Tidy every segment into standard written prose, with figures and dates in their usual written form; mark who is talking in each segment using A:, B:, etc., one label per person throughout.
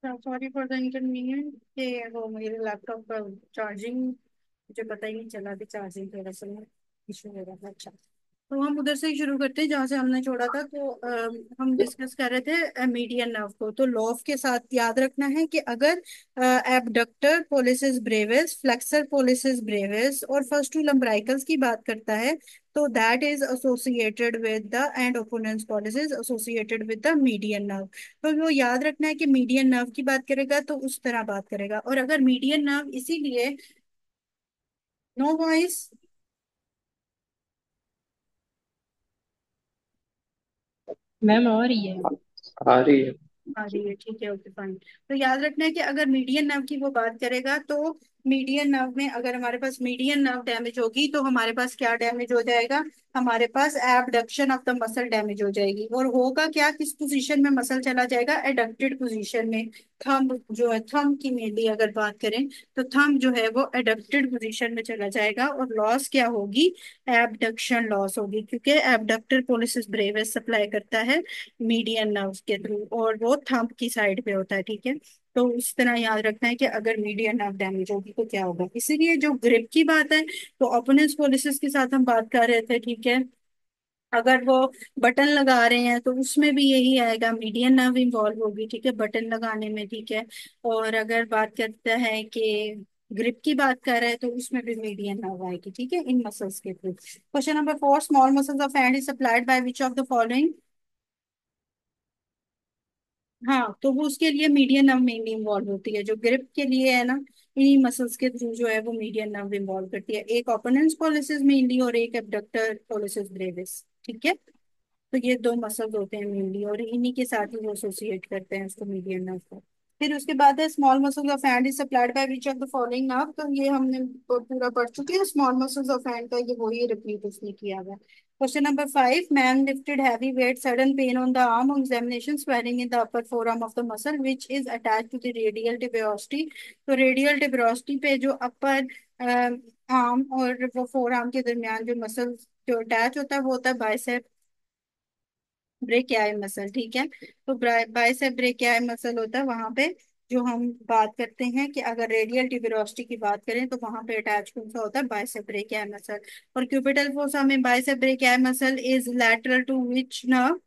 A: Sorry for the inconvenient कि वो मेरे लैपटॉप का चार्जिंग मुझे पता ही नहीं चला कि चार्जिंग थोड़ा सा इशू हो रहा था। अच्छा, तो हम उधर से ही शुरू करते हैं जहाँ से हमने छोड़ा था। तो हम डिस्कस कर रहे थे मीडियन नर्व को। तो लॉफ के साथ याद रखना है कि अगर abductor pollicis brevis, flexor pollicis brevis और फर्स्ट टू लंब्राइकल्स की बात करता है, तो that is associated with the and opponens pollicis associated with the median nerve. तो वो याद रखना है कि मीडियन नर्व की बात करेगा तो उस तरह बात करेगा। और अगर मीडियन नर्व, इसीलिए नो वॉइस
B: मैम आ रही है।
C: आ रही है।
A: आ रही है, ठीक है, ओके फाइन। तो याद रखना है कि अगर मीडियन नर्व की वो बात करेगा तो मीडियन नर्व में अगर हमारे पास मीडियन नर्व डैमेज होगी तो हमारे पास क्या डैमेज हो जाएगा? हमारे पास abduction of the muscle damage हो जाएगी। और होगा क्या, किस पोजीशन में मसल चला जाएगा? एडक्टेड पोजीशन में। थंब जो है, थंब की मेनली अगर बात करें तो थंब जो है वो एडक्टेड पोजीशन में चला जाएगा और लॉस क्या होगी? एबडक्शन लॉस होगी, क्योंकि एबडक्टर पोलिसिस ब्रेविस सप्लाई करता है मीडियन नर्व्स के थ्रू और वो थंब की साइड पे होता है, ठीक है। तो इस तरह याद रखना है कि अगर मीडियन नर्व डैमेज होगी तो क्या होगा। इसीलिए जो ग्रिप की बात है, तो ओपोनेंस पोलिसिस के साथ हम बात कर रहे थे, ठीक है। अगर वो बटन लगा रहे हैं तो उसमें भी यही आएगा, मीडियन नर्व इन्वॉल्व होगी, ठीक है, बटन लगाने में, ठीक है। और अगर बात करता है कि ग्रिप की बात कर रहे हैं तो उसमें भी मीडियन नर्व आएगी, ठीक है, इन मसल्स के through. Question number 4, small muscles of hand is supplied by which of the following? हाँ, तो वो उसके लिए मीडियन नर्व मेनली इन्वॉल्व होती है। जो ग्रिप के लिए है ना, इन्हीं मसल्स के थ्रू जो है वो मीडियन नर्व इन्वॉल्व करती है। एक ओपोनेंस पॉलिसिस मेनली और एक एब्डक्टर पॉलिसिस ब्रेविस, ठीक है। तो ये दो मसल्स होते हैं मेनली और इन्हीं के साथ ही वो एसोसिएट करते हैं उसको, मीडियन नर्व को। फिर उसके बाद है small muscles of hand is supplied by which of the following nerve. तो ये हमने पूरा पढ़ चुके हैं। स्मॉल मसल्स ऑफ हैंड का ये वही रिपीट उसने किया हुआ है। Question number 5, man lifted heavy weight, sudden pain on the arm on examination, swelling in the upper forearm of the muscle which is attach to the radial tuberosity. तो radial टिबियोसिटी पे जो upper arm और वो four arm के दरमियान जो muscle जो attach होता है वो होता है बाइसेप ब्रेकियाई मसल, ठीक है। तो बाइसेप ब्रेकियाई मसल होता है वहां पे। जो हम बात करते हैं कि अगर रेडियल ट्यूबरोसिटी की बात करें तो वहां पे अटैच कौन सा होता है? Bicep brachii muscle. और क्यूबिटल फोसा में bicep brachii muscle is lateral to which nerve?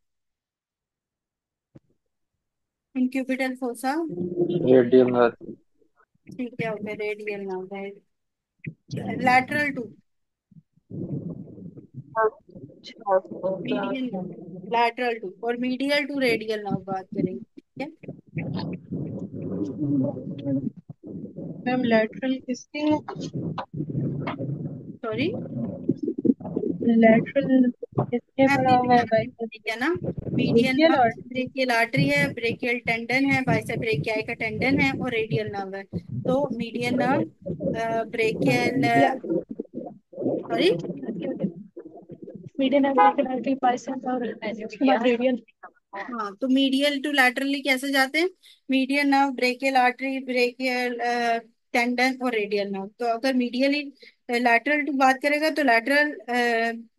A: In cubital fossa,
C: radial nerve.
A: ठीक है, ओके, रेडियल नर्व है। लैटरल टू
B: अच्छा
A: मीडियल नर्व, लैटरल टू और मीडियल टू रेडियल नर्व बात करेंगे, ठीक है।
B: मैम लेटरल किसके
A: सॉरी,
B: लेटरल किसके
A: मैं
B: पड़ा
A: अभी
B: हुआ है
A: ध्यान
B: भाई?
A: नहीं, ठीक है ना। Median
B: brachial
A: nerve,
B: artery.
A: Brachial artery है, ब्रेकियल टेंडन है, बाइसेप ब्रेकियाई का टेंडन है और रेडियल नर्व है। तो मीडियन नर्व, ब्रेकियल,
B: या
A: sorry,
B: median brachial artery biceps और उसके बाद रेडियल।
A: हाँ, तो मीडियल टू लैटरली कैसे जाते हैं? Medial nerve, brachial artery, brachial tendon और रेडियल नर्व। तो अगर मीडियली लैटरल टू बात करेगा तो लैटरल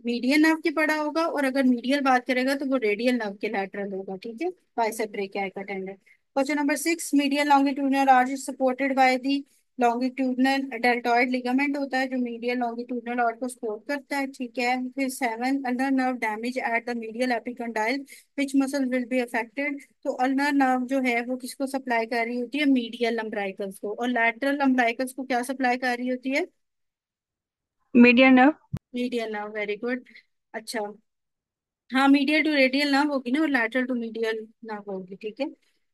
A: मीडियल नर्व के पड़ा होगा, और अगर मीडियल बात करेगा तो वो रेडियल नर्व के लैटरल होगा, ठीक है, बाइसेप ब्रेकियाई का tendon. Question number 6, medial longitudinal arch is supported by the longitudinal deltoid ligament होता है जो मीडियल लॉन्गिट्यूडनल आर्च को सपोर्ट करता है, ठीक है। फिर 7, ulnar nerve damage at the medial epicondyle, which muscle will be affected. तो अल्नर नर्व जो है वो किसको सप्लाई कर रही होती है? मीडियल लंब्राइकल्स को। और लैटरल लंब्राइकल्स को क्या सप्लाई कर रही होती है?
B: Median nerve.
A: Medial nerve, very good. अच्छा, हाँ, मीडियल टू रेडियल नर्व होगी ना और लैटरल टू मीडियल नर्व होगी, ठीक है।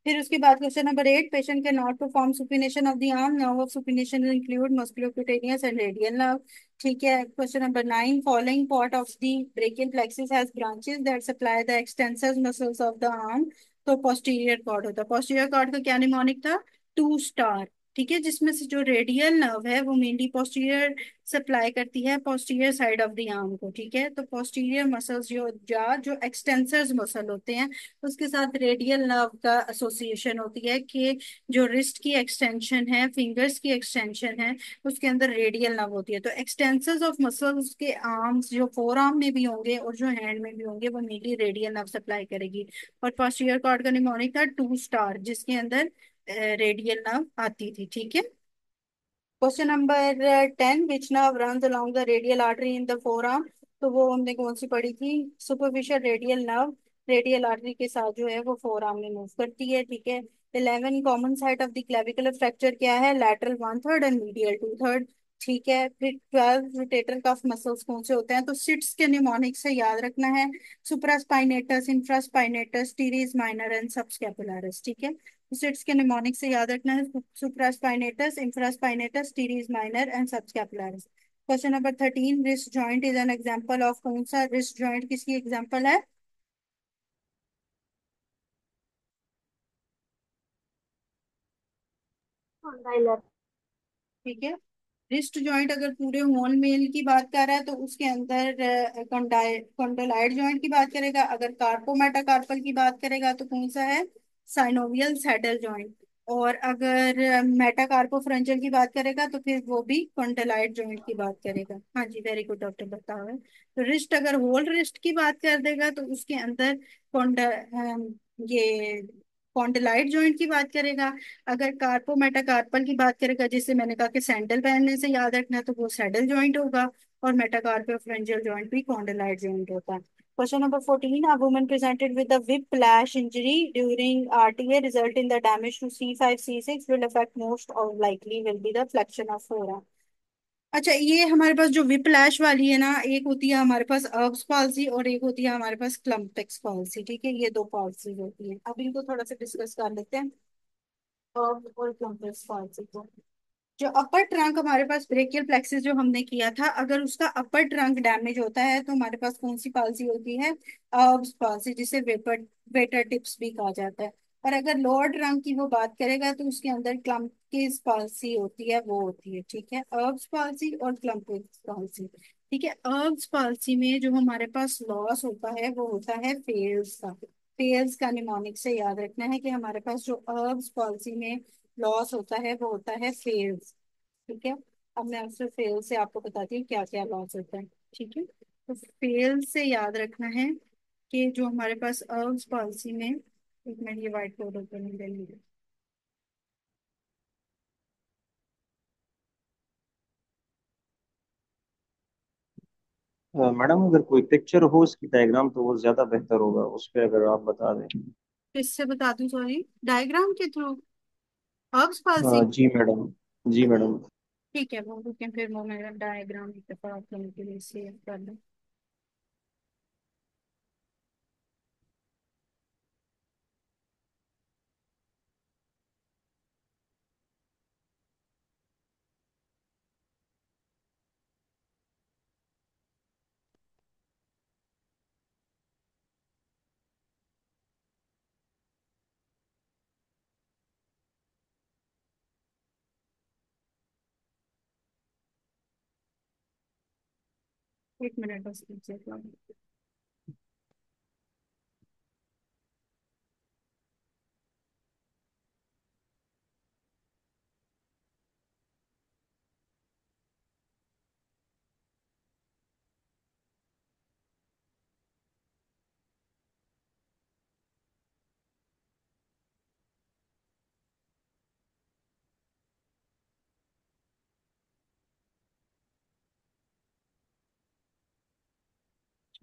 A: फिर उसके बाद question number 8, patient can not perform supination of the arm, nerve of supination include musculocutaneous and radial nerve, ठीक है। Question number 9, following part of the brachial plexus has branches that supply the extensor muscles of the arm. तो posterior cord होता है। Posterior cord का क्या mnemonic था? To star, ठीक है, जिसमें से जो रेडियल नर्व है वो मेनली पोस्टीरियर सप्लाई करती है posterior side of the arm को, ठीक है। तो पोस्टीरियर मसल्स जो एक्सटेंसर्स मसल होते हैं उसके साथ रेडियल नर्व का एसोसिएशन होती है कि जो रिस्ट की एक्सटेंशन है, फिंगर्स की एक्सटेंशन है, उसके अंदर रेडियल नर्व होती है। तो एक्सटेंसर्स ऑफ मसल्स के आर्म्स जो फोर आर्म में भी होंगे और जो हैंड में भी होंगे वो मेनली रेडियल नर्व सप्लाई करेगी। और पोस्टीरियर कॉर्ड का निमोनिक था टू स्टार, जिसके अंदर रेडियल नर्व आती थी, ठीक है। Question number 10, which nerve run along the radial artery in the four arm. तो वो हमने कौन सी पढ़ी थी? Superficial radial nerve radial artery के साथ जो है वो फोर आर्म में मूव करती है, ठीक है। 11, common site of the clavicular fracture क्या है? Lateral one third and medial two third, ठीक है। फिर 12, रोटेटर कफ मसल्स कौन से होते हैं? तो सिट्स के निमोनिक से याद रखना है, supraspinatus, infraspinatus, teres minor and subscapularis, ठीक है। सिट्स के निमोनिक से याद रखना है, supraspinatus, infraspinatus, teres minor and subscapularis. Question number 13, wrist joint is an example of, कौन सा रिस्ट जॉइंट किसकी एग्जांपल है? ठीक है। रिस्ट जॉइंट अगर पूरे होल मेल की बात कर रहा है तो उसके अंदर कॉन्डोलाइड जॉइंट की बात करेगा। अगर कार्पोमेटाकार्पल की बात करेगा तो कौन सा है? Synovial saddle joint. और अगर मेटाकार्पोफ्रंजियल की बात करेगा तो फिर वो भी कॉन्डोलाइड जॉइंट की बात करेगा। हाँ जी, वेरी गुड डॉक्टर, बताओ है। तो रिस्ट अगर होल रिस्ट की बात कर देगा तो उसके अंदर कॉन्ड ये कॉन्डोलाइड जॉइंट की बात करेगा। अगर कार्पो मेटाकार्पल की बात करेगा, जिससे मैंने कहा कि सैंडल पहनने से याद रखना, तो वो सैडल जॉइंट होगा। और मेटाकार्पोफ्रेंजियल जॉइंट भी कॉन्डोलाइड जॉइंट होता है। Question number 14, a woman presented with a whiplash injury during RTA result in the damage to C5 C6 will affect most or likely will be the flexion of forearm। अच्छा, ये हमारे पास जो विपलैश वाली है ना, एक होती है हमारे पास अर्ब्स पॉल्सी और एक होती है हमारे पास क्लम्पेक्स पॉल्सी, ठीक है। ये दो पॉल्सी होती है, अब इनको थोड़ा सा डिस्कस कर लेते हैं। कर्व और कंप्रेस पार्ट को, जो अपर ट्रंक हमारे पास ब्रेकियल प्लेक्सिस जो हमने किया था, अगर उसका अपर ट्रंक डैमेज होता है तो हमारे पास कौन सी पॉलिसी होती है? अर्ब्स पॉलिसी, जिसे वेपर वेटर टिप्स भी कहा जाता है। और अगर लोअर ट्रंक की वो बात करेगा तो उसके अंदर क्लम्पिस पॉलिसी होती है, वो होती है, ठीक है, अर्ब्स पॉलिसी और क्लम्पिस पॉलिसी, ठीक है। अर्ब्स पॉलिसी में जो हमारे पास लॉस होता है वो होता है फेल्स का। फेल्स का निमोनिक से याद रखना है कि हमारे पास जो अर्ब्स पॉलिसी में लॉस होता है वो होता है फेल्स, ठीक है। अब मैं आपसे फेल से आपको बताती हूँ क्या क्या लॉस होता है, ठीक है। तो फेल से याद रखना है कि जो हमारे पास अर्ब्स पॉलिसी में, एक मिनट ये व्हाइट बोर्ड ओपन नहीं करेंगे।
D: मैडम अगर कोई पिक्चर हो इसकी डायग्राम तो वो ज्यादा बेहतर होगा, उस पे अगर आप बता दें।
A: किससे बता दूं? सॉरी, डायग्राम के थ्रू अर्ब्स पॉलिसी?
D: जी मैडम। जी मैडम।
A: ठीक है, वो रुकें, फिर वो मेरा डायग्राम एक दफा आप लोगों के लिए सेव कर दूं। एक मिनट बस कीजिए।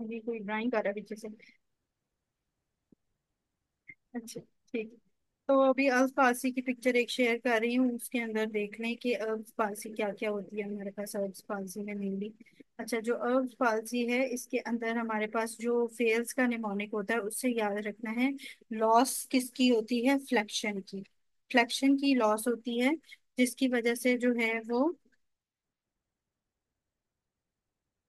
A: अभी कोई ड्राइंग कर रहा है पीछे से। अच्छा, ठीक। तो अभी अल्फ पारसी की पिक्चर एक शेयर कर रही हूँ, उसके अंदर देख लें कि अल्फ पारसी क्या क्या होती है हमारे पास अल्फ पारसी में मेनली। अच्छा, जो अल्फ पारसी है इसके अंदर हमारे पास जो फेल्स का निमोनिक होता है उससे याद रखना है, लॉस किसकी होती है? फ्लेक्शन की। फ्लेक्शन की लॉस होती है, जिसकी वजह से जो है वो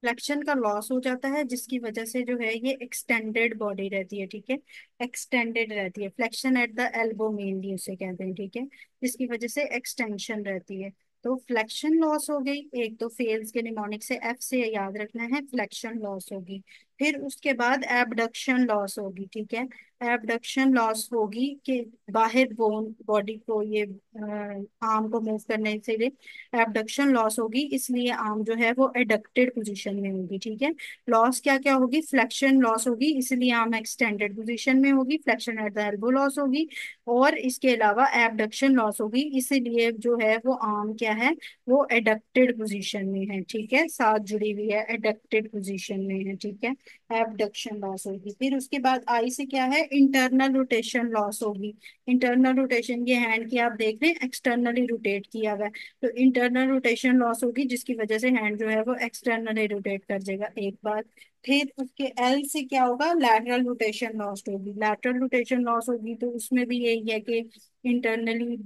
A: फ्लेक्शन का लॉस हो जाता है, जिसकी वजह से जो है ये एक्सटेंडेड बॉडी रहती है, ठीक है। एक्सटेंडेड रहती है, flexion at the elbow mainly उसे कहते हैं, ठीक है। जिसकी वजह से एक्सटेंशन रहती है। तो फ्लेक्शन लॉस हो गई एक, तो फेल्स के निमोनिक से एफ से याद रखना है फ्लेक्शन लॉस होगी। फिर उसके बाद एबडक्शन लॉस होगी, ठीक है। एबडक्शन लॉस होगी कि बाहर बोन बॉडी को ये आर्म को मूव करने से एबडक्शन लॉस होगी, इसलिए आर्म जो है वो एडक्टेड पोजीशन में होगी, ठीक है। लॉस क्या क्या होगी, फ्लेक्शन लॉस होगी, इसलिए आर्म एक्सटेंडेड पोजीशन में होगी, flexion at the elbow loss होगी, और इसके अलावा एबडक्शन लॉस होगी, इसीलिए जो है वो आर्म क्या है, वो एडक्टेड पोजीशन में है, ठीक है, साथ जुड़ी हुई है, एडक्टेड पोजीशन में है, ठीक है। एबडक्शन लॉस होगी। फिर उसके बाद आई से क्या है, इंटरनल रोटेशन लॉस होगी। इंटरनल रोटेशन, ये हैंड की आप देख रहे हैं एक्सटर्नली रोटेट किया हुआ है, तो इंटरनल रोटेशन लॉस होगी जिसकी वजह से हैंड जो है वो एक्सटर्नली रोटेट कर जाएगा, एक बार। फिर उसके एल से क्या होगा, लैटरल रोटेशन लॉस होगी। लैटरल रोटेशन लॉस होगी तो उसमें भी यही है कि इंटरनली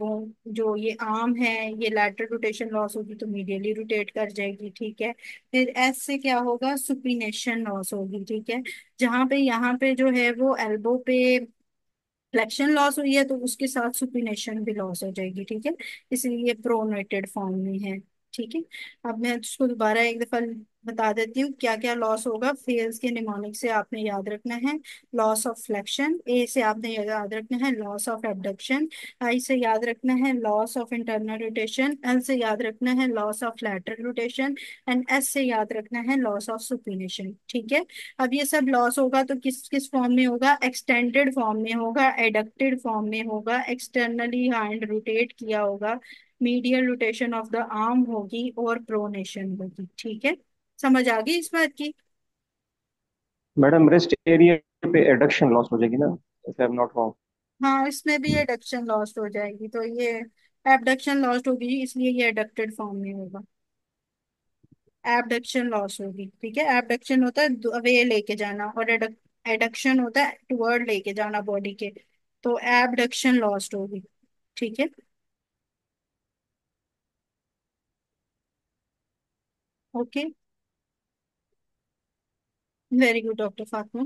A: जो ये आर्म है, ये लैटरल रोटेशन लॉस होगी तो मीडियली रोटेट कर जाएगी, ठीक है। फिर एस से क्या होगा, सुपिनेशन लॉस होगी, ठीक है। जहां पे यहाँ पे जो है वो एल्बो पे फ्लेक्शन लॉस हुई है तो उसके साथ सुपिनेशन भी लॉस हो जाएगी, ठीक है, इसलिए प्रोनेटेड फॉर्म में है, ठीक है। अब मैं इसको दोबारा एक दफा बता देती हूँ क्या क्या लॉस होगा। फेल्स के निमोनिक से आपने याद रखना है लॉस ऑफ फ्लेक्शन, ए से आपने याद रखना है लॉस ऑफ एबडक्शन, आई से याद रखना है loss of internal rotation, L से याद रखना है loss of lateral rotation, and S से याद रखना है लॉस ऑफ सुपिनेशन, ठीक है। अब ये सब लॉस होगा तो किस किस फॉर्म में होगा, एक्सटेंडेड फॉर्म में होगा, एडक्टेड फॉर्म में होगा, एक्सटर्नली हैंड रोटेट किया होगा, medial rotation of the arm होगी, और प्रोनेशन होगी, ठीक है। समझ आ गई इस बात की?
D: मैडम रेस्ट एरिया पे एडक्शन लॉस हो जाएगी ना, if I am not wrong?
A: हाँ, इसमें भी एडक्शन लॉस्ट हो जाएगी, तो ये एबडक्शन लॉस्ट होगी, इसलिए ये एडक्टेड फॉर्म में होगा। एबडक्शन लॉस होगी, ठीक है। एबडक्शन होता है वे लेके जाना, और एडक्शन होता है टुवर्ड लेके जाना बॉडी के, तो एबडक्शन लॉस्ट होगी, ठीक है। Okay, very good doctor Fatima.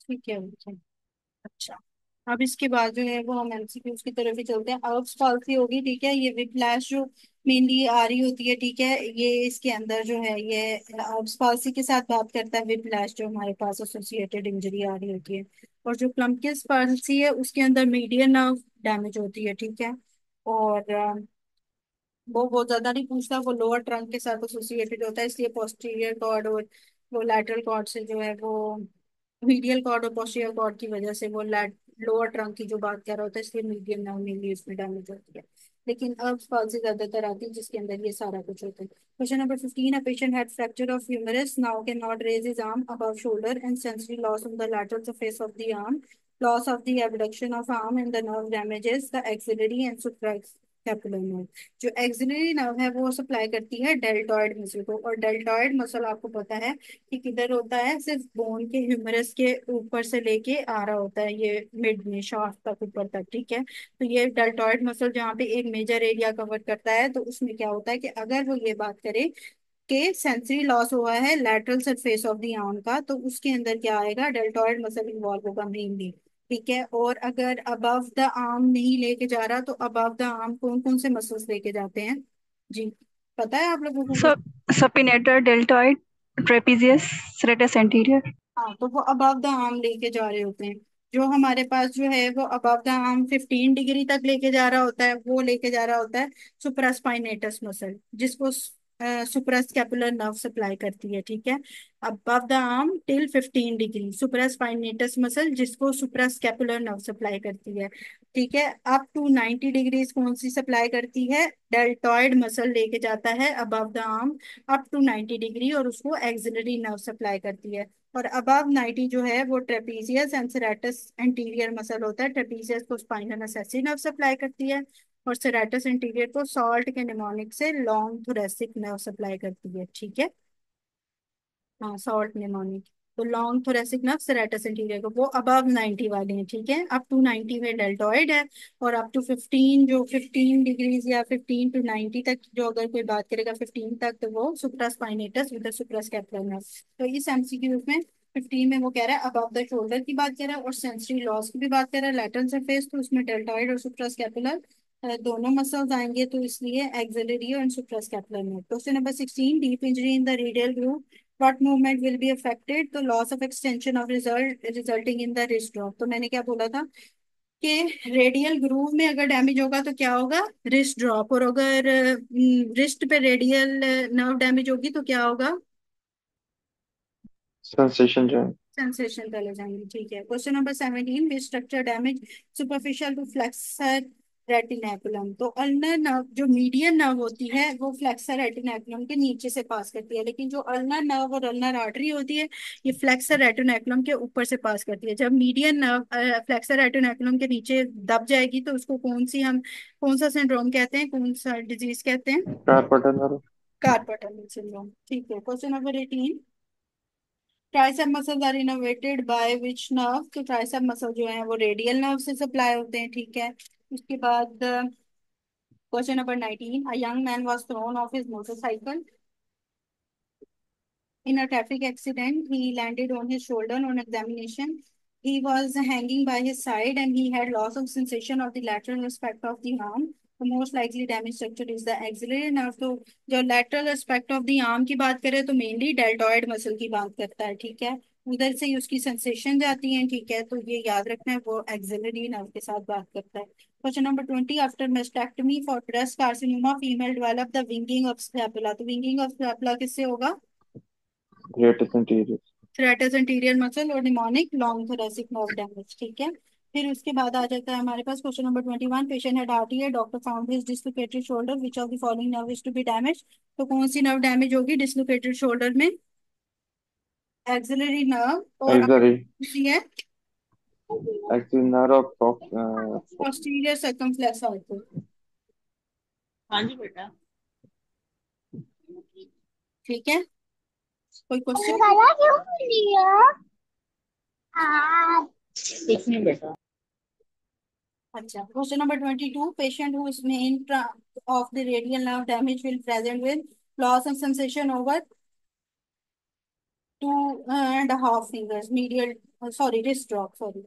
A: ठीक है, ओके। अच्छा, अब इसके बाद जो है वो हम एमसीक्यूज की तरफ ही चलते हैं। अल्प्स पॉलिसी होगी, ठीक है, ये विप्लैश जो मेनली आ रही होती है, ठीक है, ये इसके अंदर जो है ये अल्प्स पॉलिसी के साथ बात करता है, विप्लैश जो हमारे पास एसोसिएटेड इंजरी आ रही होती है। और जो क्लम्पियस पॉलिसी है उसके अंदर मीडियन नर्व डैमेज होती है, ठीक है। और वो बहुत ज्यादा नहीं पूछता, वो लोअर ट्रंक के साथ एसोसिएटेड होता है, इसलिए पोस्टीरियर कॉर्ड और वो लैटरल कॉर्ड से जो है वो मीडियल कॉर्ड और पोस्टीरियर कॉर्ड की वजह से वो लोअर ट्रंक की जो बात कर रहा होता है, इसलिए मीडियम नर्व मेनली उसमें डैमेज होती है। लेकिन अब पॉलिसी ज्यादातर आती है जिसके अंदर ये सारा कुछ होता है। Question number 15, a patient had fracture of humerus, now can not raise his arm above shoulder and sensory loss on the lateral surface of the arm, loss of the abduction of arm and the nerve damages the axillary and suprascapular nerve। जो axillary nerve है वो supply करती है deltoid muscle को, और deltoid muscle आपको पता है कि किधर होता है, सिर्फ बोन के ह्यूमरस के ऊपर से लेके आ रहा होता है, ये मिड में शाफ्ट तक ऊपर तक, ठीक है। तो ये डेल्टॉइड मसल जहाँ पे एक मेजर एरिया कवर करता है, तो उसमें क्या होता है कि अगर वो ये बात करे कि सेंसरी लॉस हुआ है lateral surface of the arm का, तो उसके अंदर क्या आएगा, डेल्टॉइड मसल इन्वॉल्व होगा मेनली, ठीक है। और अगर अबव द आर्म नहीं लेके जा रहा, तो अबव द आर्म कौन कौन से मसल्स लेके जाते हैं जी, पता है आप लोगों को कुछ?
B: सपिनेटर, डेल्टॉइड, ट्रेपीजियस, रेटस एंटीरियर।
A: हाँ, तो वो अबव द आर्म लेके जा रहे होते हैं। जो हमारे पास जो है वो अबव द आर्म 15 डिग्री तक लेके जा रहा होता है, वो लेके जा रहा होता है सुप्रास्पाइनेटस मसल, जिसको सुप्रास्कैपुलर नर्व सप्लाई करती है, ठीक है। Above the arm till 15 degree supraspinatus muscle, जिसको सुप्रास्कैपुलर नर्व सप्लाई करती है, ठीक है। अप टू 90 डिग्रीज कौन सी सप्लाई करती है, डेल्टॉइड मसल लेके जाता है above the arm up to 90 degree, और उसको एक्सिलरी नर्व सप्लाई करती है। और अबव 90 जो है वो trapezius and serratus anterior muscle होता है, ट्रेपीजियस को स्पाइनल एसेसी नर्व सप्लाई करती है, और सेरेटस इंटीरियर को सॉल्ट के निमोनिक से लॉन्ग थोरेसिक नर्व सप्लाई करती है, ठीक है। हाँ, सॉल्ट निमोनिक, तो long thoracic nerve serratus interior को, वो अबव 90 वाले हैं, ठीक है। अप टू 90 में डेल्टॉइड है, और अप टू 15, जो 15 डिग्रीज या 15 to 90 तक जो अगर कोई बात करेगा 15 तक, तो वो सुप्रास्पाइनेटस विद सुप्रास्कैपुलर नर्व। तो इस एमसीक्यू में 15 में वो कह रहा है अबव द शोल्डर की बात कर रहा है, और सेंसरी लॉस की भी बात कर रहा है, लैटरल सरफेस, तो उसमें डेल्टॉइड और सुप्रास्कैपुलर, दोनों मसल्स आएंगे, तो इसलिए एक्सिलरी और suprascapular nerve। Question number 16, deep injury in the radial groove, what movement will be affected? तो loss of extension of result resulting in the wrist drop. तो मैंने क्या बोला था कि रेडियल ग्रूव में अगर डैमेज होगा तो क्या होगा? Wrist drop. और अगर रिस्ट पे रेडियल नर्व डैमेज होगी तो क्या होगा?
C: सेंसेशन जो है।
A: सेंसेशन चले जाएंगे। ठीक है। Question number 17, which structure damage superficial to flexor retinaculum. तो अल्नर नर्व, जो मीडियन नर्व होती है वो फ्लेक्सर रेटिनाकुलम के नीचे से पास करती है, लेकिन जो अल्नर नर्व और अल्नर आर्टरी होती है ये फ्लेक्सर रेटिनाकुलम के ऊपर से पास करती है। जब मीडियन नर्व फ्लेक्सर रेटिनाकुलम के नीचे दब जाएगी तो उसको कौन सा सिंड्रोम कहते हैं, कौन सा डिजीज कहते हैं?
C: Carpal tunnel.
A: Carpal tunnel syndrome. ठीक है। Question number 18, tricep muscles are innervated by which nerve. तो ट्राइसेप मसल जो है वो रेडियल नर्व से सप्लाई होते हैं। ठीक है। उसके बाद question number 19, a young man was thrown of his motorcycle in a traffic accident. He landed on his shoulder. On examination, he was hanging by his side and he had loss of sensation of the lateral aspect of the arm. The most likely damage structure is the axillary nerve. तो जो lateral aspect of the arm की बात करें तो mainly deltoid muscle की बात करता है। ठीक है। उधर से ही उसकी सेंसेशन जाती है। ठीक है। तो ये याद रखना है, वो एक्सिलरी नर्व के साथ बात करता है। Question number 20, after mastectomy for breast carcinoma female develop the winging of scapula. तो विंगिंग ऑफ स्क्रैपुला किससे होगा?
C: Serratus anterior.
A: Serratus anterior muscle और mnemonic long thoracic nerve damage. ठीक है। फिर उसके बाद आ जाता है हमारे पास question number 21, patient had RTI, doctor found his dislocated shoulder, which of the following nerve is to be damage. तो कौन सी नर्व डैमेज होगी डिस्लोकेटेड शोल्डर में? Axillary nerve. और
C: एक्सरी।
A: सी है
C: axillary nerve of
A: posterior circumflex artery.
E: हाँ जी बेटा।
A: ठीक है। कोई क्वेश्चन?
E: खाना क्यों लिया? कुछ नहीं बेटा।
A: अच्छा। Question number 22, patient who is main of the radial nerve damage will present with loss of sensation over 2.5 fingers medial, sorry wrist drop, sorry.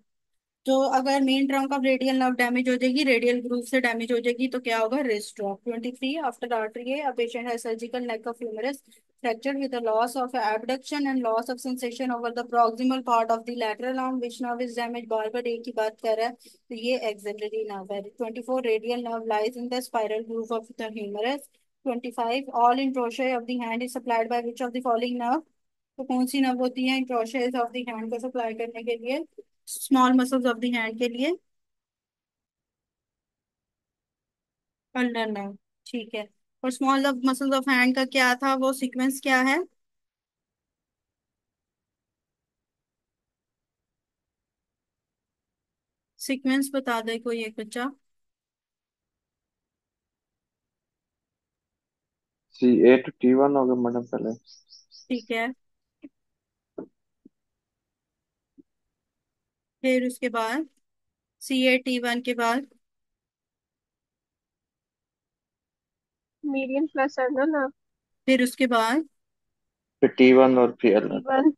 A: जो अगर main trunk of radial nerve damage हो जाएगी, रेडियल ग्रूव से damage हो जाएगी, तो क्या होगा? Wrist drop. 23, after artery a patient has surgical neck of humerus fracture with the loss of abduction and loss of sensation over the proximal part of the lateral arm, which nerve is damage? बार बार एक ही बात कर रहा है, तो ये एक्सिलरी नर्व है। 24, radial nerve lies in the spiral groove of the humerus. 25, all interossei of the hand is supplied by which of the following nerve. तो कौन सी नर्व होती है इंट्रोशयस ऑफ द हैंड को सप्लाई करने के लिए, small muscles of the hand के लिए? Ulnar nerve. ठीक है। और स्मॉल मसल्स ऑफ हैंड का क्या था, वो सीक्वेंस क्या है? सीक्वेंस बता दे कोई एक बच्चा।
C: C8 T1 हो गया मैडम पहले।
A: ठीक है। फिर उसके बाद C8 T1 के बाद
B: मीडियम प्लस सर्नल
A: फिर उसके बाद
C: फिर T1 और फिर L1।
B: T1।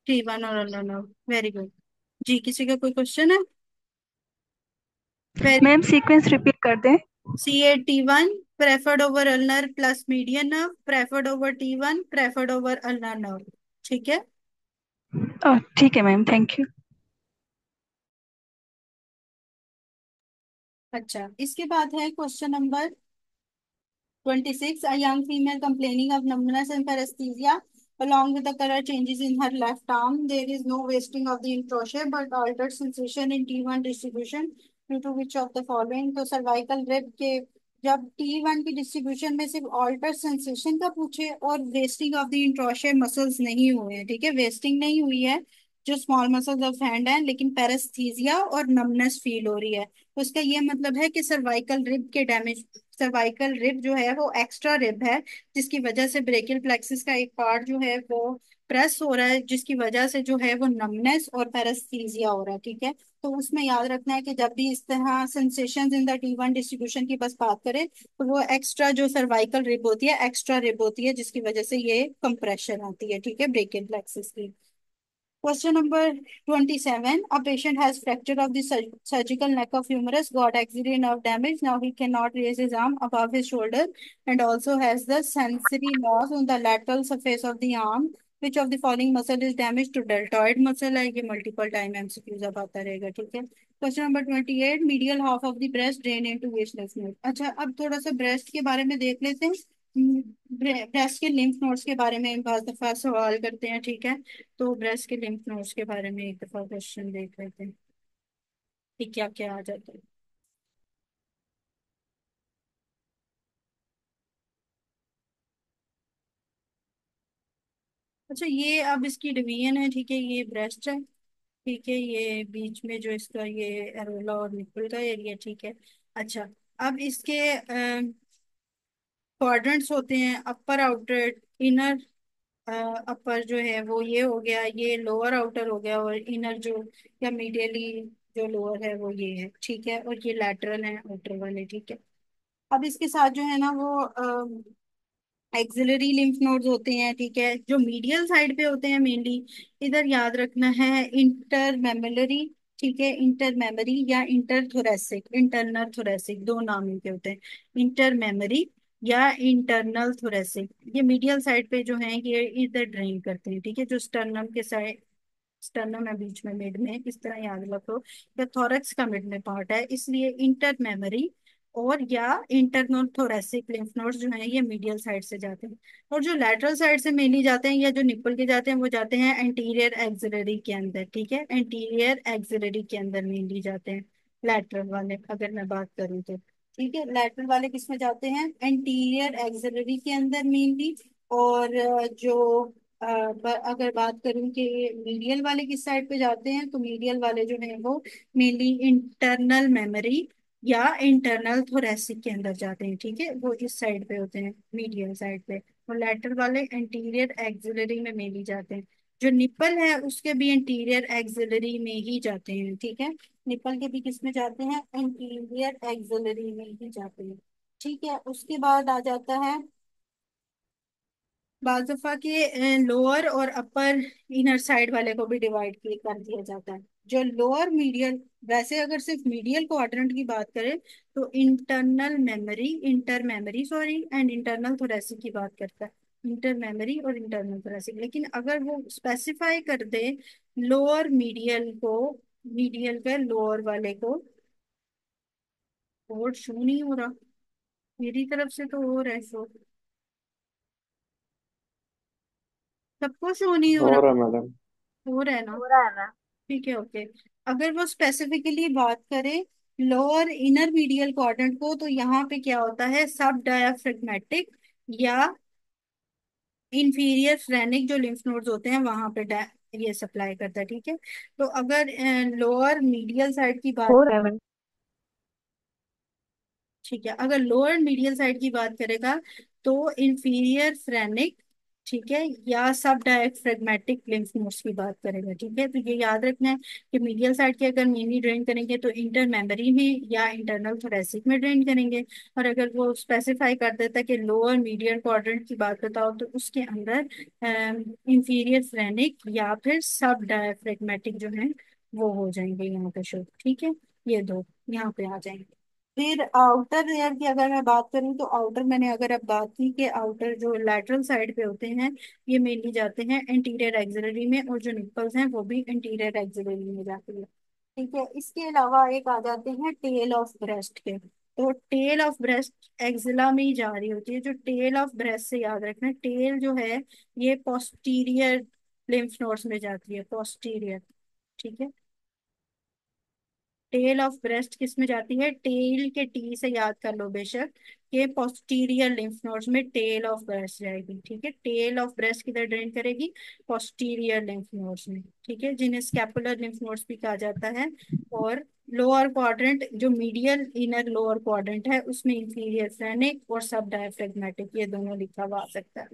A: T1 और अल्नर नर्व। Very good. जी, किसी का कोई क्वेश्चन है? वेरी।
B: मैम सीक्वेंस रिपीट कर दें।
A: C8 T1 preferred over ulnar plus median nerve, preferred over T1, preferred over ulnar nerve. ठीक है।
B: ठीक है मैम, थैंक यू।
A: अच्छा, इसके बाद है question number 26, a young female complaining of numbness and paresthesia along with the color changes in her left arm. There is no wasting of the introsea but altered sensation in T1 distribution due to which of the following? तो cervical rib के जब T1 की distribution में सिर्फ alter sensation का पूछे और wasting of the इंट्रोशिया muscles नहीं हुए हैं, ठीक है, वेस्टिंग नहीं हुई है जो स्मॉल मसल्स ऑफ हैंड है, लेकिन पैरेस्थीजिया और नमनेस फील हो रही है, तो इसका ये मतलब है कि सर्वाइकल रिब के डैमेज, सर्वाइकल रिब जो है वो एक्स्ट्रा रिब है, जिसकी वजह से ब्रेकियल प्लेक्सिस का एक पार्ट जो है वो प्रेस हो रहा है, जिसकी वजह से जो है वो नमनेस और पैरेस्थीजिया हो रहा है। ठीक है। तो उसमें याद रखना है कि जब भी इस तरह sensation in the T1 distribution की बस बात करें तो वो एक्स्ट्रा जो सर्वाइकल रिब होती है एक्स्ट्रा रिब होती है, जिसकी वजह से ये कंप्रेशन आती है। ठीक है, ब्रेकियल प्लेक्सिस की। Question number 27. A patient has fracture of the surgical neck of humerus, got axillary nerve damage. Now he cannot raise his arm above his shoulder and also has the sensory loss on the lateral surface of the arm. Which of the following muscle is damaged to deltoid muscle है ये multiple time MCQs अब आता रहेगा ठीक है. Question number 28. Medial half of the breast drain into which lymph node. अच्छा अब थोड़ा सा breast के बारे में देख लेते हैं. ब्रेस्ट के लिम्फ नोड्स के बारे में बहुत दफा सवाल करते हैं ठीक है. तो ब्रेस्ट के लिम्फ नोड्स के बारे में एक दफा क्वेश्चन देख लेते हैं कि क्या क्या आ जाता है. अच्छा ये अब इसकी डिवीजन है ठीक है. ये ब्रेस्ट है ठीक है. ये बीच में जो इसका ये एरोला और निपल का एरिया ठीक है. अच्छा अब इसके क्वाड्रेंट्स होते हैं. अपर आउटर इनर अपर जो है वो ये हो गया. ये लोअर आउटर हो गया और इनर जो या मीडियली जो लोअर है वो ये है ठीक है. और ये लैटरल है आउटर वाले ठीक है. अब इसके साथ जो है ना वो एक्सिलरी लिम्फ नोड्स होते हैं ठीक है. जो मीडियल साइड पे होते हैं मेनली इधर याद रखना है इंटर मेमोलरी ठीक है. इंटर मेमोरी या इंटर थोरेसिक इंटरनल थोरेसिक दो नाम इनके होते हैं. इंटर मेमोरी या इंटरनल थोरेसिक ये मीडियल साइड पे जो है ये इधर ड्रेन करते हैं ठीक है. जो स्टर्नम के साइड स्टर्नम है बीच में मिड में इस तरह याद रखो. या थोरैक्स का मिड में पार्ट है इसलिए इंटर मेमोरी और या इंटरनल थोरेसिक लिम्फ नोड्स जो हैं ये मीडियल साइड से जाते हैं. और जो लैटरल साइड से मेनली जाते हैं या जो निपल के जाते हैं वो जाते हैं एंटीरियर एक्सिलरी के अंदर ठीक है. एंटीरियर एक्सिलरी के अंदर मेनली जाते हैं लैटरल वाले अगर मैं बात करूँ तो ठीक है. लैटरल वाले किसमें जाते हैं एंटीरियर एक्सिलरी के अंदर मेनली. और अगर बात करूं कि मीडियल वाले किस साइड पे जाते हैं तो मीडियल वाले जो है वो मेनली इंटरनल मेमोरी या इंटरनल थोरेसिक के अंदर जाते हैं ठीक है. वो इस साइड पे होते हैं मीडियल साइड पे. और लेटरल वाले एंटीरियर एक्सिलरी में मेनली जाते हैं. जो निपल है उसके भी इंटीरियर एक्सिलरी में ही जाते हैं ठीक है. निपल के भी किस में जाते हैं इंटीरियर एक्सिलरी में ही जाते हैं ठीक है. उसके बाद आ जाता है बाज़ दफा के लोअर और अपर इनर साइड वाले को भी डिवाइड कर दिया जाता है. जो लोअर मीडियल वैसे अगर सिर्फ मीडियल क्वाड्रेंट की बात करें तो inter memory sorry and internal thoracic की बात करता है. इंटर मेमोरी और इंटरनल थोरेसिक. लेकिन अगर वो स्पेसिफाई कर दे लोअर मीडियल को मीडियल के लोअर वाले को कोड शो नहीं हो रहा मेरी तरफ से तो हो रहा है शो. सबको शो नहीं हो
C: हो
A: रहा.
C: रहा मैडम.
A: हो रहा है ना ठीक है ओके. अगर वो स्पेसिफिकली बात करें लोअर इनर मीडियल क्वाड्रेंट को तो यहाँ पे क्या होता है सब डायाफ्रेगमेटिक या इंफीरियर फ्रेनिक जो लिम्फ नोड्स होते हैं वहां पे ये सप्लाई करता है ठीक है. तो अगर लोअर मीडियल साइड की बात
B: हो रहा है मैम.
A: ठीक है. अगर लोअर मीडियल साइड की बात करेगा तो इंफीरियर फ्रेनिक ठीक है या सब डायफ्रेगमेटिक लिम्फ नोड्स की बात करेगा ठीक है. तो ये याद रखना है कि मीडियल साइड के अगर मेनली ड्रेन करेंगे तो इंटर मेमोरी में या इंटरनल थोरेसिक में ड्रेन करेंगे. और अगर वो स्पेसिफाई कर देता है कि लोअर मीडियल क्वाड्रेंट की बात बताओ तो उसके अंदर इंफीरियर फ्रेनिक या फिर सब डायफ्रेगमेटिक जो है वो हो जाएंगे यहाँ पे शो ठीक है. ये दो यहाँ पे आ जाएंगे. फिर आउटर लेयर की अगर मैं बात करूं तो आउटर मैंने अगर अब बात की कि आउटर जो लैटरल साइड पे होते हैं ये मेनली जाते हैं इंटीरियर एक्सिलरी में. और जो निपल्स हैं वो भी इंटीरियर एक्सिलरी में जाती है ठीक है. इसके अलावा एक आ जाते हैं टेल ऑफ ब्रेस्ट के. तो टेल ऑफ ब्रेस्ट एक्सिला में ही जा रही होती है. जो टेल ऑफ ब्रेस्ट से याद रखना टेल जो है ये पोस्टीरियर लिम्फ नोड्स में जाती है पोस्टीरियर ठीक है. टेल ऑफ ब्रेस्ट किस में जाती है टेल के टी से याद कर लो बेशक. ये पोस्टीरियर लिम्फ नोड्स में टेल ऑफ ब्रेस्ट जाएगी ठीक है. टेल ऑफ ब्रेस्ट किधर ड्रेन करेगी पोस्टीरियर लिम्फ नोड्स में ठीक है. जिन्हें स्कैपुलर लिम्फ नोड्स भी कहा जाता है. और लोअर क्वाड्रेंट जो मीडियल इनर लोअर क्वाड्रेंट है उसमें इंफीरियर फ्रेनिक और सब डायफ्रेगमेटिक ये दोनों लिखा हुआ आ सकता है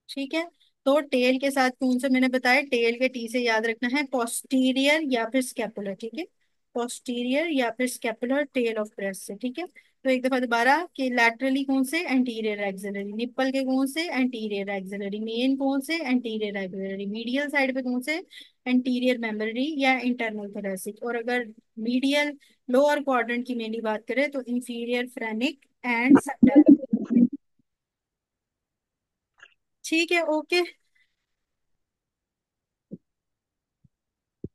A: ठीक है. तो टेल के साथ कौन से मैंने बताया टेल के टी से याद रखना है पोस्टीरियर या फिर स्कैपुलर ठीक है. पोस्टीरियर या फिर स्केपुलर टेल ऑफ ब्रेस्ट से। ठीक है, तो एक दफा दोबारा कि लैटरली कौन से, एंटीरियर एक्सिलरी, निप्पल के कौन से, एंटीरियर एक्सिलरी, मेन कौन से, एंटीरियर एक्सिलरी, मीडियल साइड पे कौन से, एंटीरियर मेमोरी या इंटरनल थोरेसिक, और अगर मीडियल लोअर क्वाड्रेंट की मेनली बात करें तो इंफीरियर फ्रेनिक एंड सबटाइप। ठीक है, ओके,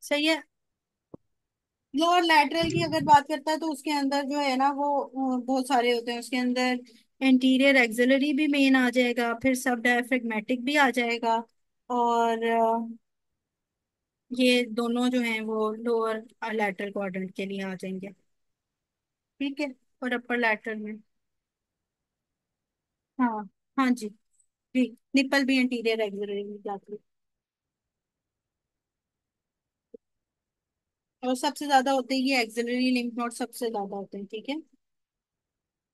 A: सही है। लोअर लैटरल की अगर बात करता है तो उसके अंदर जो है ना वो बहुत सारे होते हैं उसके अंदर। एंटीरियर एक्सिलरी भी मेन आ जाएगा, फिर सब डायफ्रेगमेटिक भी आ जाएगा, और ये दोनों जो हैं वो लोअर लैटरल क्वाड्रेंट के लिए आ जाएंगे। ठीक है, और अपर लैटरल में, हाँ, हाँ जी, जी, निप्पल भी एंटीरियर एक्सिलरी में जाती है। और सबसे ज्यादा होते हैं ये एक्सिलरी लिम्फ नोड, सबसे ज्यादा होते हैं। ठीक है,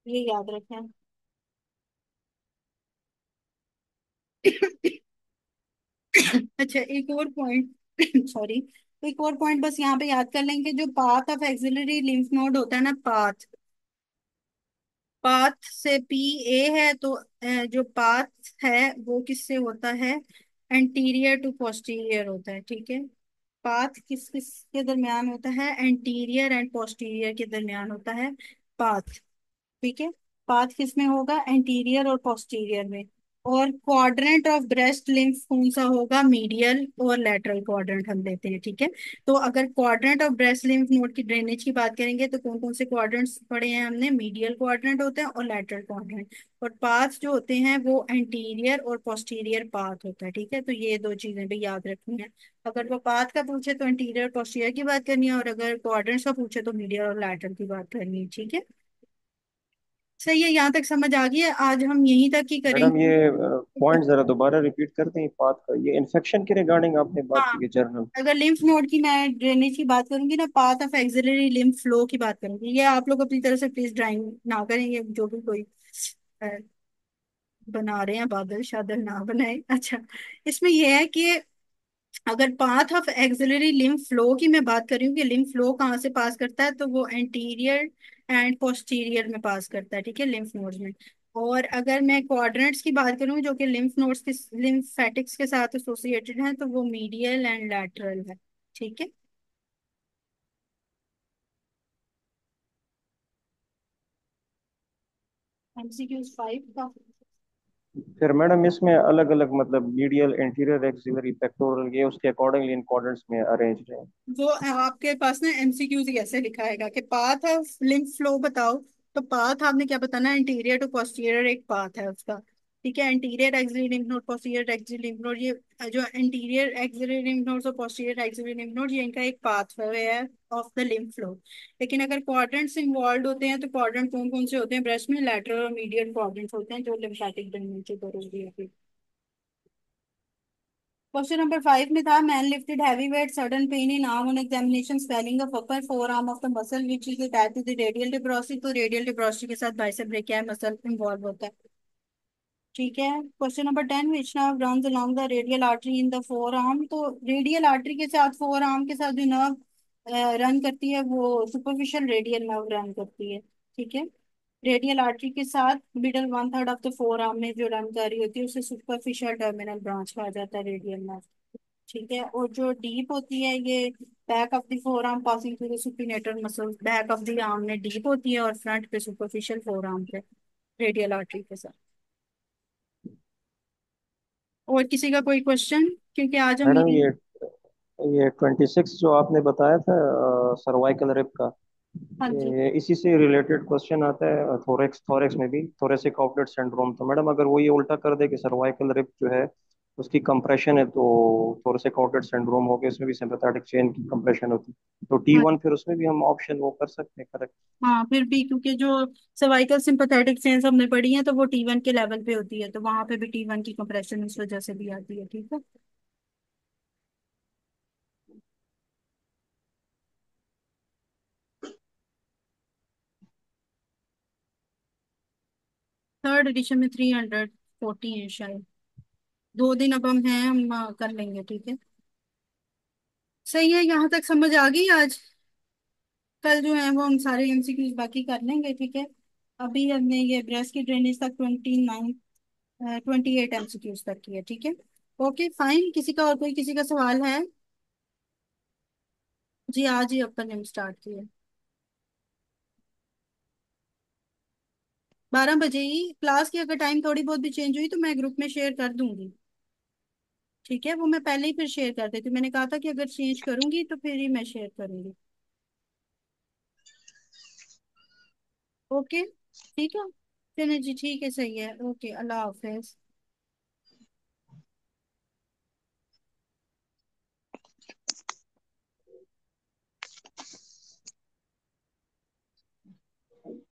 A: ये याद रखें। अच्छा, एक और पॉइंट सॉरी, एक और पॉइंट बस यहाँ पे याद कर लेंगे, जो path of axillary lymph node होता है ना, पाथ, पाथ से पी ए है तो जो पाथ है वो किससे होता है, एंटीरियर टू पोस्टीरियर होता है। ठीक है, पाथ किस किस के दरमियान होता है, एंटीरियर एंड पोस्टीरियर के दरमियान होता है पाथ। ठीक है, पाथ किस में होगा, एंटीरियर और पोस्टीरियर में। और क्वाड्रेंट ऑफ ब्रेस्ट लिम्फ कौन सा होगा, मीडियल और लेटरल क्वाड्रेंट हम लेते हैं। ठीक है, तो अगर quadrant of breast lymph node की ड्रेनेज की बात करेंगे तो कौन कौन से क्वाड्रेंट्स पढ़े हैं हमने, मीडियल क्वाड्रेंट होते हैं और लेटरल क्वाड्रेंट, और पाथ जो होते हैं वो एंटीरियर और पोस्टीरियर पाथ होता है। ठीक है, तो ये दो चीजें भी याद रखनी है। अगर वो पाथ का पूछे तो एंटीरियर और पोस्टीरियर की बात करनी है, और अगर क्वाड्रेंट्स का पूछे तो मीडियल और लेटरल की बात करनी है। ठीक है, सही है, यहाँ तक समझ आ गई है, आज हम यहीं तक ही
D: मैडम
A: करेंगे।
D: ये पॉइंट जरा दोबारा रिपीट कर दें, पाथ का, ये इन्फेक्शन के रिगार्डिंग आपने बात
A: हाँ,
D: की है जर्नल।
A: अगर लिम्फ नोड की मैं ड्रेनेज की बात करूंगी ना, path of axillary lymph flow की बात करूंगी, ये आप लोग अपनी तरफ से प्लीज ड्राइंग ना करेंगे, जो भी कोई अ, बना रहे हैं बादल शादल ना बनाए। अच्छा, इसमें यह है कि अगर path of axillary lymph flow की मैं बात कर रही हूँ कि लिम्फ फ्लो कहाँ से पास करता है, तो वो एंटीरियर एंड पोस्टीरियर में पास करता है। ठीक है, लिम्फ नोड्स में। और अगर मैं क्वाड्रेंट्स की बात करूँ जो कि लिम्फ नोड्स के लिम्फेटिक्स के साथ एसोसिएटेड हैं, तो वो मीडियल एंड लैटरल है। ठीक है, एमसीक्यूज 5 का।
D: फिर मैडम इसमें अलग अलग मतलब मीडियल, इंटीरियर, एक्सिलरी, पेक्टोरल, ये उसके अकॉर्डिंगली इन क्वाड्रेंट्स में अरेंज है।
A: वो आपके पास ना एमसीक्यूज ही ऐसे लिखा है कि पाथ ऑफ लिम्फ फ्लो बताओ, तो पाथ आपने क्या बताना, एंटीरियर टू पोस्टीरियर एक पाथ है उसका। ठीक है, anterior axillary lymph node, posterior axillary lymph node, ये जो एंटीरियर एक्सिलरी लिम्फ नोड्स और पोस्टीरियर एक्सिलरी लिम्फ नोड, ये इनका एक पाथ है ऑफ द लिम्फ फ्लो। लेकिन अगर क्वाड्रेंट्स इन्वॉल्व होते हैं तो क्वाड्रेंट कौन कौन से होते हैं ब्रेस्ट में, लैटरल और मीडियल क्वाड्रेंट्स होते हैं जो लिम्फेटिक ड्रेनेज से जरूरी है। क्वेश्चन नंबर 5 में था, man lifted heavy weight, sudden pain in arm on examination, swelling of upper forearm of the muscle which is attached to the radial tuberosity, तो radial टिब्रोसी के साथ बाइसेप ब्रेकिया मसल इन्वॉल्व होता है। ठीक है, question number 10, which nerve runs along the radial artery in the four arm, तो radial artery के साथ फोर आर्म के साथ जो नर्व रन करती है वो सुपरफिशियल रेडियल नर्व रन करती है। ठीक है, रेडियल आर्टरी के साथ middle one third of the four arm में जो रन कर रही होती है उसे सुपरफिशियल टर्मिनल ब्रांच कहा जाता है रेडियल नर्व। ठीक है, और जो डीप होती है ये back of the four arm passing through the supinator muscle, back of the arm में डीप होती है और फ्रंट पे सुपरफिशियल फोर आर्म पे रेडियल आर्टरी के साथ। और किसी का कोई क्वेश्चन, क्योंकि आज हम
D: मैडम
A: ये,
D: ये 26 जो आपने बताया था सर्वाइकल रिप का,
A: हाँ जी,
D: ये इसी से रिलेटेड क्वेश्चन आता है थोरेक्स, थोरेक्स में भी थोरेसिक आउटलेट सिंड्रोम। तो मैडम अगर वो ये उल्टा कर दे कि सर्वाइकल रिप जो है उसकी कंप्रेशन है, तो थोरेसिक आउटलेट सिंड्रोम हो गया, इसमें भी सिंपैथेटिक चेन की कंप्रेशन होती है, तो
A: हाँ,
D: T1 फिर उसमें भी हम ऑप्शन वो कर सकते हैं, करेक्ट।
A: हाँ, फिर भी क्योंकि जो सर्वाइकल सिंपैथेटिक सेंस हमने पढ़ी है तो वो T1 के लेवल पे होती है, तो वहां पे भी T1 की कंप्रेशन इस वजह से भी आती है। ठीक है, थर्ड एडिशन में 340 है शायद, 2 दिन अब हम हैं, हम कर लेंगे। ठीक है, सही है, यहाँ तक समझ आ गई आज। कल जो है वो हम सारे एमसीक्यूज बाकी कर लेंगे, ठीक है। अभी हमने ये ब्रेस्ट की ड्रेनेज तक 28 एमसीक्यूज तक की है, ठीक है। ओके फाइन, किसी का और कोई किसी का सवाल है? जी आज ही अपन ने स्टार्ट किया, 12 बजे ही। क्लास की अगर टाइम थोड़ी बहुत भी चेंज हुई तो मैं ग्रुप में शेयर कर दूंगी, ठीक है। वो मैं पहले ही फिर शेयर कर देती हूँ, मैंने कहा था कि अगर चेंज करूंगी तो फिर ही मैं शेयर करूंगी। ओके ठीक है, चलिए जी, ठीक है, सही है। ओके, अल्लाह हाफिज।